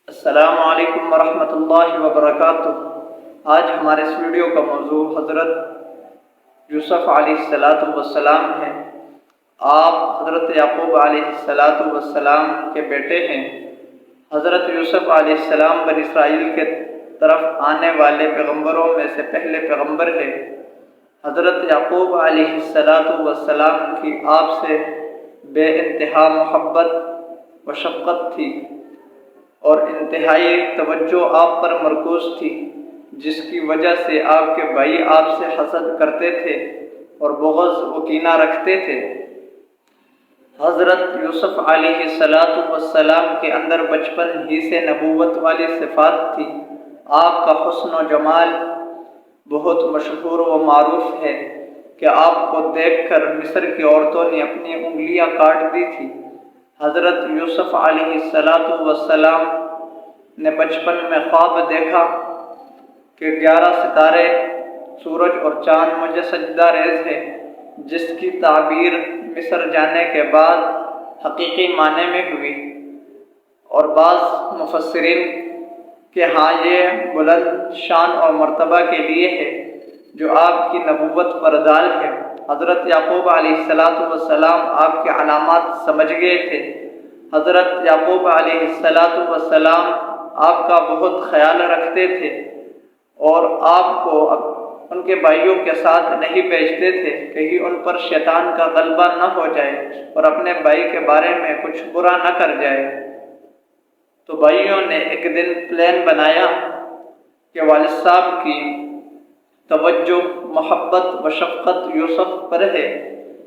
السلام علیکم ورحمۃ اللہ وبرکاتہ۔ آج ہمارے اس ویڈیو کا موضوع حضرت یوسف علیہ السلام ہے۔ آپ حضرت یعقوب علیہ السلام کے بیٹے ہیں۔ حضرت یوسف علیہ السلام بنی اسرائیل کے طرف آنے والے پیغمبروں میں سے پہلے پیغمبر ہیں۔ حضرت یعقوب علیہ السلام کی آپ سے بے انتہا محبت و شفقت تھی اور انتہائی توجہ آپ پر مرکوز تھی، جس کی وجہ سے آپ کے بھائی آپ سے حسد کرتے تھے اور بغض و کینہ رکھتے تھے۔ حضرت یوسف علیہ السلام کے اندر بچپن ہی سے نبوت والی صفات تھی۔ آپ کا حسن و جمال بہت مشہور و معروف ہے کہ آپ کو دیکھ کر مصر کی عورتوں نے اپنی انگلیاں کاٹ دی تھی۔ حضرت یوسف علیہ السلام نے بچپن میں خواب دیکھا کہ 11 ستارے، سورج اور چاند مجھے سجدہ ریز ہے، جس کی تعبیر مصر جانے کے بعد حقیقی معنی میں ہوئی، اور بعض مفسرین کہ ہاں یہ بلند شان اور مرتبہ کے لیے ہے جو آپ کی نبوت پر دال ہے۔ حضرت یعقوب علیہ السلام آپ کے علامات سمجھ گئے تھے۔ حضرت یعقوب علیہ السلام آپ کا بہت خیال رکھتے تھے اور آپ کو ان کے بھائیوں کے ساتھ نہیں بھیجتے تھے، کہیں ان پر شیطان کا غلبہ نہ ہو جائے اور اپنے بھائی کے بارے میں کچھ برا نہ کر جائے۔ تو بھائیوں نے ایک دن پلان بنایا کہ والد صاحب کی توجہ، محبت و شفقت یوسف پر ہے،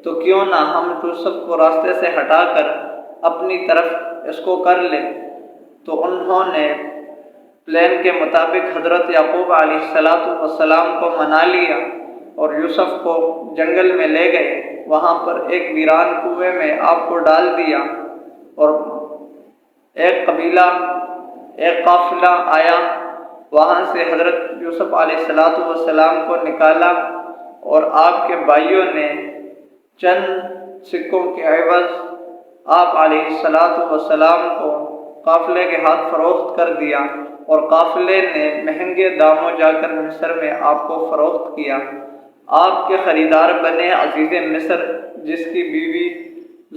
تو کیوں نہ ہم یوسف کو راستے سے ہٹا کر اپنی طرف اس کو کر لیں۔ تو انہوں نے پلان کے مطابق حضرت یعقوب علیہ السلام کو منا لیا اور یوسف کو جنگل میں لے گئے۔ وہاں پر ایک ویران کنویں میں آپ کو ڈال دیا اور ایک قبیلہ، ایک قافلہ آیا، وہاں سے حضرت یوسف علیہ السلام کو نکالا اور آپ کے بھائیوں نے چند سکوں کے عوض آپ علیہ السلام کو قافلے کے ہاتھ فروخت کر دیا، اور قافلے نے مہنگے داموں جا کر مصر میں آپ کو فروخت کیا۔ آپ کے خریدار بنے عزیز مصر، جس کی بیوی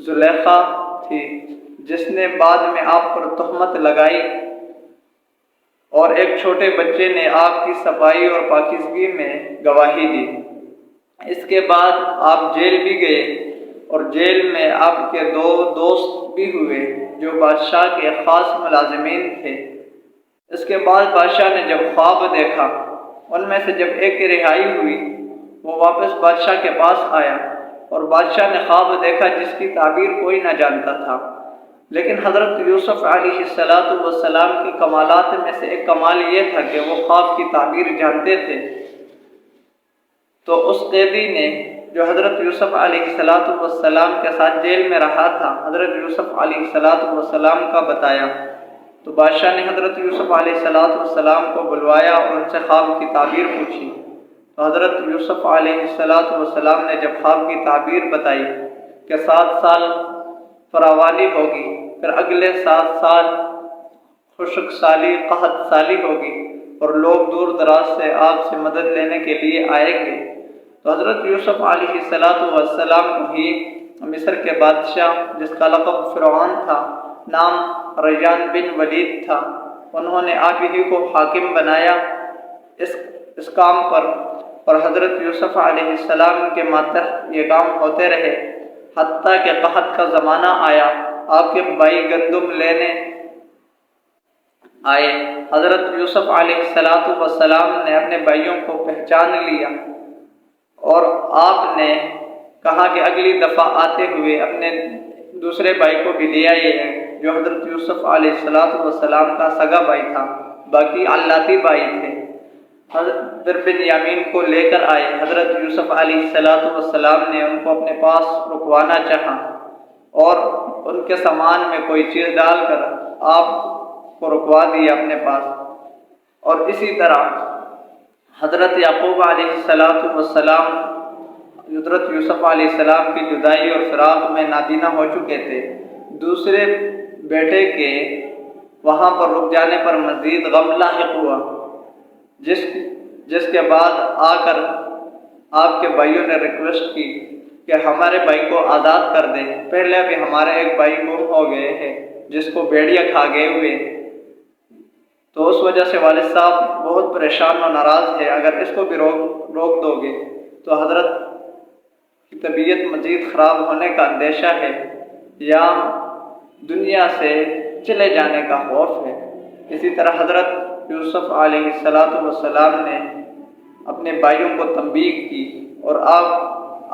زلیخا تھی، جس نے بعد میں آپ پر تہمت لگائی، اور ایک چھوٹے بچے نے آپ کی صفائی اور پاکیزگی میں گواہی دی۔ اس کے بعد آپ جیل بھی گئے، اور جیل میں آپ کے 2 دوست بھی ہوئے جو بادشاہ کے خاص ملازمین تھے۔ اس کے بعد بادشاہ نے جب خواب دیکھا، ان میں سے جب ایک کی رہائی ہوئی، وہ واپس بادشاہ کے پاس آیا، اور بادشاہ نے خواب دیکھا جس کی تعبیر کوئی نہ جانتا تھا، لیکن حضرت یوسف علیہ السلام کی کمالات میں سے ایک کمال یہ تھا کہ وہ خواب کی تعبیر جانتے تھے۔ تو اس قیدی نے جو حضرت یوسف علیہ السلام کے ساتھ جیل میں رہا تھا، حضرت یوسف علیہ السلام کا بتایا، تو بادشاہ نے حضرت یوسف علیہ السلام کو بلوایا اور ان سے خواب کی تعبیر پوچھی۔ تو حضرت یوسف علیہ السلام نے جب خواب کی تعبیر بتائی کہ 7 سال فراوانی ہوگی، پھر اگلے 7 سال خشک سالی، قحط سالی ہوگی، اور لوگ دور دراز سے آپ سے مدد لینے کے لیے آئیں گے، تو حضرت یوسف علیہ السلام ہی مصر کے بادشاہ، جس کا لقب فرعون تھا، نام ریان بن ولید تھا، انہوں نے آپ ہی کو حاکم بنایا اس کام پر، اور حضرت یوسف علیہ السلام کے ماتحت یہ کام ہوتے رہے، حتیٰ کہ قحط کا زمانہ آیا، آپ کے بھائی گندم لینے آئے۔ حضرت یوسف علیہ السلام نے اپنے بھائیوں کو پہچان لیا، اور آپ نے کہا کہ اگلی دفعہ آتے ہوئے اپنے دوسرے بھائی کو بھی لے آئے ہیں، جو حضرت یوسف علیہ السلام کا سگا بھائی تھا، باقی علاتی بھائی تھے۔ حضرت بن یامین کو لے کر آئے۔ حضرت یوسف علیہ السلام نے ان کو اپنے پاس رکوانا چاہا، اور ان کے سامان میں کوئی چیز ڈال کر آپ کو رکوا دیا اپنے پاس۔ اور اسی طرح حضرت یعقوب علیہ السلام حضرت یوسف علیہ السلام کی جدائی اور فراق میں نابینا ہو چکے تھے۔ دوسرے بیٹے کے وہاں پر رک جانے پر مزید غم لاحق ہوا، جس کے بعد آ کر آپ کے بھائیوں نے ریکویسٹ کی کہ ہمارے بھائی کو آزاد کر دیں، پہلے ابھی ہمارے ایک بھائی گم ہو گئے ہیں جس کو بھیڑیا کھا گئے ہوئے، تو اس وجہ سے والد صاحب بہت پریشان و ناراض ہے، اگر اس کو بھی روک دو گے تو حضرت کی طبیعت مزید خراب ہونے کا اندیشہ ہے یا دنیا سے چلے جانے کا خوف ہے۔ اسی طرح حضرت یوسف علیہ السلام نے اپنے بھائیوں کو تنبیہ کی اور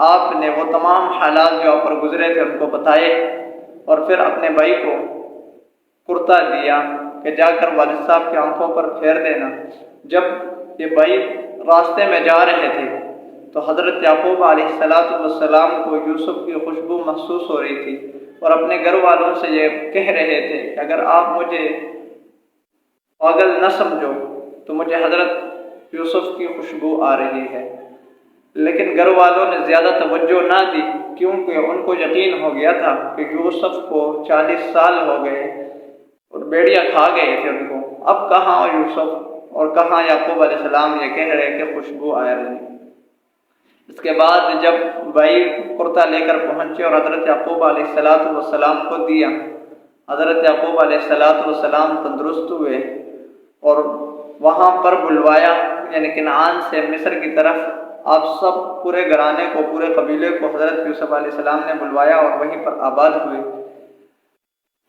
آپ نے وہ تمام حالات جو آپ پر گزرے تھے ان کو بتائے، اور پھر اپنے بھائی کو کرتا دیا کہ جا کر والد صاحب کی آنکھوں پر پھیر دینا۔ جب یہ بھائی راستے میں جا رہے تھے تو حضرت یعقوب علیہ السلام کو یوسف کی خوشبو محسوس ہو رہی تھی، اور اپنے گھر والوں سے یہ کہہ رہے تھے کہ اگر آپ مجھے پاگل نہ سمجھو تو مجھے حضرت یوسف کی خوشبو آ رہی ہے، لیکن گھر والوں نے زیادہ توجہ نہ دی کیونکہ ان کو یقین ہو گیا تھا کہ یوسف کو 40 سال ہو گئے اور بھیڑیا کھا گئے تھے ان کو، اب کہاں یوسف اور کہاں یعقوب علیہ السلام یہ کہہ رہے کہ خوشبو آ رہی ہے۔ اس کے بعد جب بھائی کرتا لے کر پہنچے اور حضرت یعقوب علیہ السلام کو دیا، حضرت یعقوب علیہ السلام تندرست ہوئے اور وہاں پر بلوایا، یعنی کنعان سے مصر کی طرف آپ سب پورے گھرانے کو، پورے قبیلے کو حضرت یوسف علیہ السلام نے بلوایا اور وہیں پر آباد ہوئے،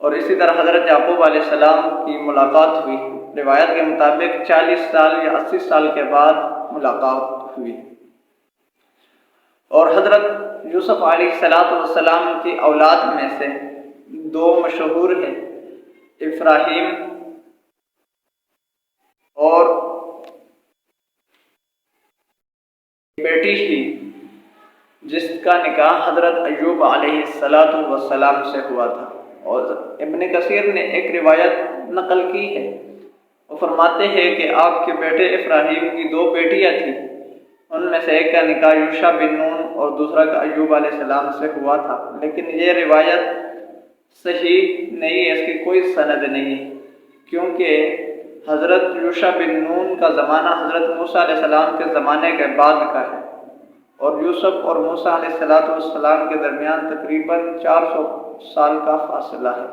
اور اسی طرح حضرت یعقوب علیہ السلام کی ملاقات ہوئی، روایت کے مطابق 40 سال یا 80 سال کے بعد ملاقات ہوئی۔ اور حضرت یوسف علیہ السلام کی اولاد میں سے 2 مشہور ہیں، افراہیم اور بیٹی ہی جس کا نکاح حضرت ایوب علیہ السلام سے ہوا تھا، اور ابن کثیر نے ایک روایت نقل کی ہے، وہ فرماتے ہیں کہ آپ کے بیٹے افراہیم کی 2 بیٹیاں تھیں، ان میں سے ایک کا نکاح یوشع بن نون اور دوسرا کا ایوب علیہ السلام سے ہوا تھا، لیکن یہ روایت صحیح نہیں ہے، اس کی کوئی سند نہیں ہے، کیونکہ حضرت یوشع بن نون کا زمانہ حضرت موسیٰ علیہ السلام کے زمانے کے بعد کا ہے، اور یوسف اور موسیٰ علیہ السلام کے درمیان تقریباً 400 سال کا فاصلہ ہے۔